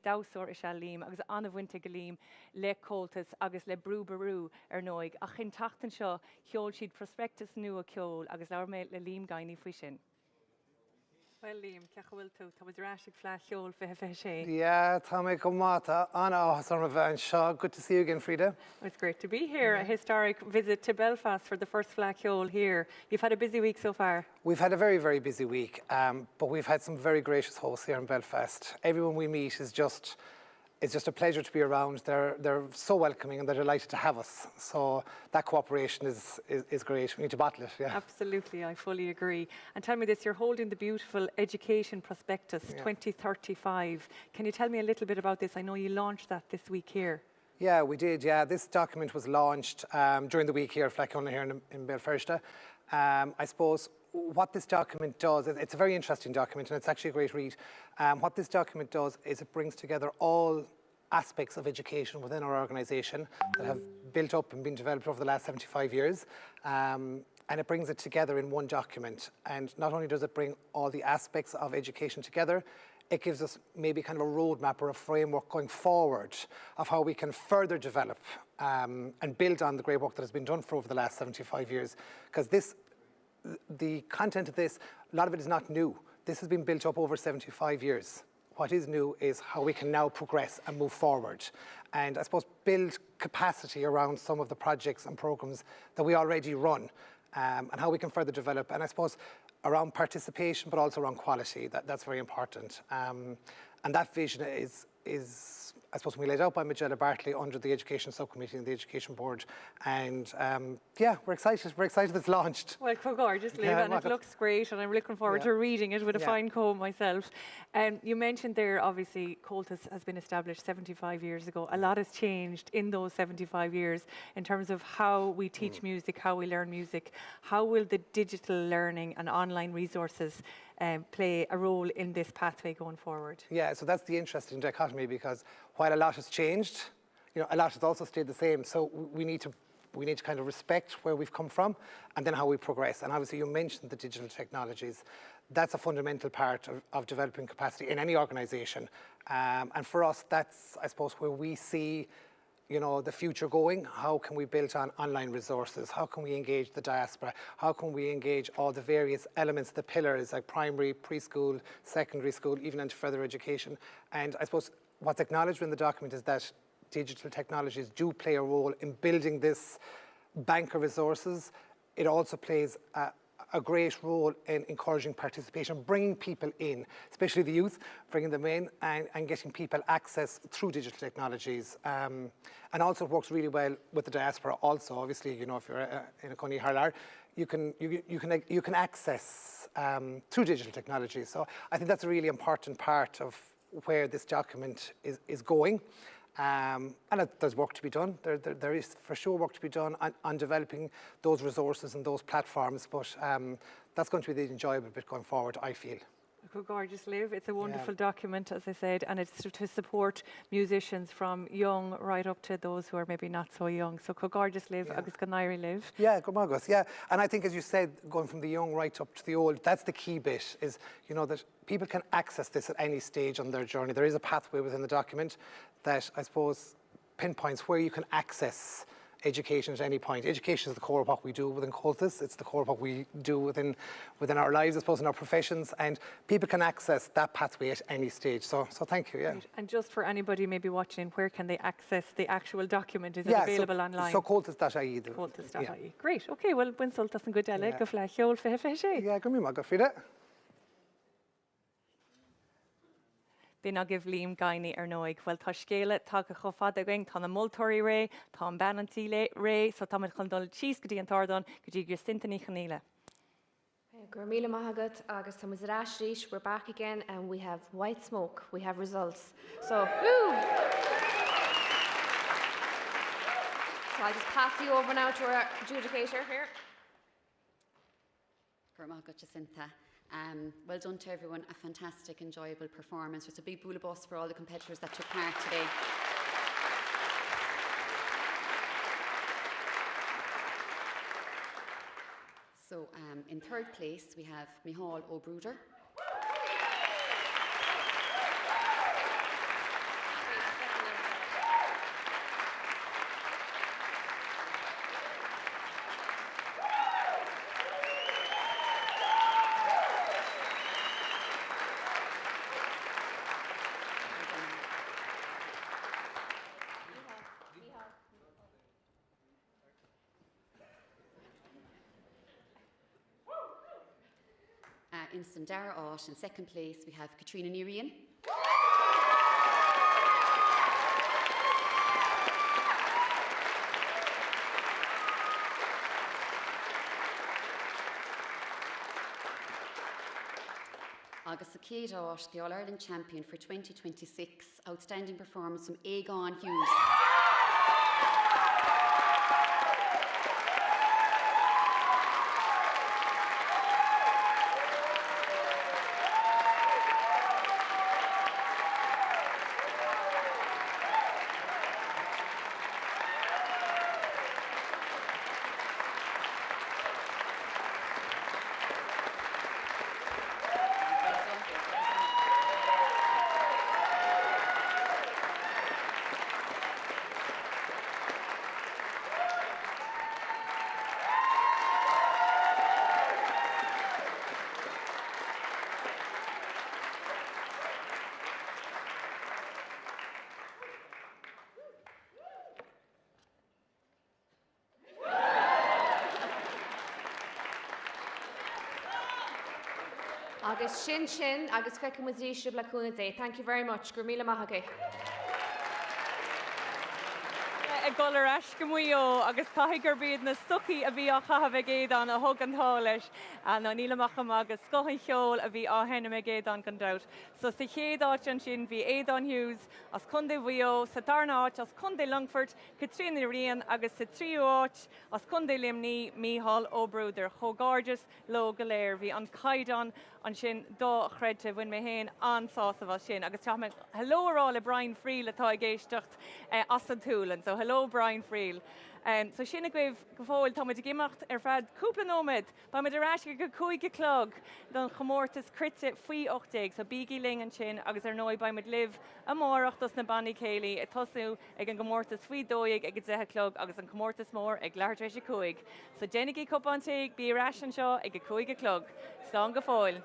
dáúir is se lím agus anna bhainte go lím le cóiltas agus le brú ar nóig a chin tachtan seo cheol siad prospectus nua ceol agus leabhar mé le Liam Gainey faoi sin. Well, Liam, ceach bhfuil tú, tá muid ráisiigh phlean cheol fiche sé. Yeah, tá mé go máta anna áthas an bheith seo. Good to see you again, Frida. It's great to be here. A historic visit to Belfast for the first phlean cheol here. You've had a busy week so far. We've had a very, very busy week, but we've had some very gracious hosts here in Belfast. Everyone we meet is just, it's just a pleasure to be around. They're so welcoming and they're delighted to have us. So that cooperation is great. We need to battle it, yeah. Absolutely, I fully agree. And tell me this, you're holding the beautiful Education Prospectus 2035. Can you tell me a little bit about this? I know you launched that this week here. Yeah, we did, yeah. This document was launched during the week here at Fleadh here in Belfast. I suppose what this document does, it's a very interesting document and it's actually a great read. What this document does is it brings together all aspects of education within our organisation that have built up and been developed over the last 75 years. And it brings it together in one document. And not only does it bring all the aspects of education together, it gives us maybe kind of a roadmap or a framework going forward of how we can further develop and build on the great work that has been done for over the last 75 years. Because the content of this, a lot of it is not new. This has been built up over 75 years. What is new is how we can now progress and move forward. And I suppose build capacity around some of the projects and programs that we already run and how we can further develop. And I suppose around participation, but also around quality, that's very important. And that vision is, I suppose, we laid out by Magella Bartley under the Education Subcommittee and the Education Board. And yeah, we're excited. We're excited it's launched. Well, gorgeous, Liv, and it looks great, and I'm looking forward to reading it with a fine comb myself. You mentioned there, obviously, Comhaltas has been established 75 years ago. A lot has changed in those 75 years in terms of how we teach music, how we learn music. How will the digital learning and online resources play a role in this pathway going forward? Yeah, so that's the interesting dichotomy, because while a lot has changed, a lot has also stayed the same. So we need to kind of respect where we've come from and then how we progress. And obviously you mentioned the digital technologies. That's a fundamental part of developing capacity in any organisation. And for us, that's, I suppose, where we see the future going. How can we build on online resources? How can we engage the diaspora? How can we engage all the various elements, the pillars like primary, preschool, secondary school, even into further education? And I suppose what's acknowledged in the document is that digital technologies do play a role in building this bank of resources. It also plays a great role in encouraging participation, bringing people in, especially the youth, bringing them in and getting people access through digital technologies. And also it works really well with the diaspora also. Obviously, if you're in a Coney Harlar, you can access through digital technology. So I think that's a really important part of where this document is going. And there's work to be done. There is for sure work to be done on developing those resources and those platforms, but that's going to be the enjoyable bit going forward, I feel. Gorgeous, Liv. It's a wonderful document, as I said, and it's to support musicians from young right up to those who are maybe not so young. So gorgeous, Liv, agus Ganairi, Liv. Yeah, Gormagus, yeah. And I think, as you said, going from the young right up to the old, that's the key bit, is, that people can access this at any stage on their journey. There is a pathway within the document that, I suppose, pinpoints where you can access education at any point. Education is the core of what we do within Cultus. It's the core of what we do within our lives, I suppose, in our professions, and people can access that pathway at any stage. So thank you, yeah. Right. And just for anybody maybe watching, where can they access the actual document? Is it Yeah, available online? So cultus.ie. Cultus.ie. Yeah. Great. Okay, well, buin sultas an good Yeah. go fle cheol fe sé. Yeah, go mí má go fide. Bhín a gibh líam gaiine ar nóig. Well, tá scéile tá go chofad a going tá na multóirí ré, tá an banantí ré, so tá chun dul tíos go dtí an tardan go dtí gur sintaní chanéile. Gurmila Mahagat, August Tamazarashrish, we're back again and we have white smoke. We have results. So, woo! So I'll just pass you over now to our adjudicator here. Gurmaga Jacinta. Well done to everyone. A fantastic, enjoyable performance. Just a big boola bus for all the competitors that took part today. So in third place we have Michal O'Bruder. In Sandara Ott, in second place, we have Katrina Nerian. August Kate Ott, the All-Ireland champion for 2026. Outstanding performance from Aegon Hughes. August Shin, August Feckin was Risha Blacuna Day. Thank you very much. Gurmila Mahage. Golar ascamuo agus caigur bíad na stuci a bhí á chahabh géad an a thug an tháilis an nílamacham agus scochain cheol a bhí á henna me géad an gandát. So sa chéad áit an sin bhí Aegon Hughes as Cundé Bhuio, sa darna áit as Cundé Longford, Katrina Rian agus sa tríú áit as Cundé Limní, Michal O'Bruder, Chogorgeous, Lo Galéir, bhí an caidan an sin dó chreidte bhain mé héin an sásamh sin. Agus teach me hello ará le Brian Friel atá géistecht as an túlan. So hello Brian Friel. So sinna goibh go fóil tá muid gimacht ar fad cúpla nómid, ba muid arráisce go cúige clog don chomórtas crite faoi 8 so bígí ling an sin agus ar nói ba muid liv amórachtas na bannaí céilí a tosú ag an gomórtas faoi 2 ag 10 clog agus an chomórtas mór ag leirtrééis cúig. So dénigí cupántaigh bí arráis an seo ag go cúige clog. Slán go fóil.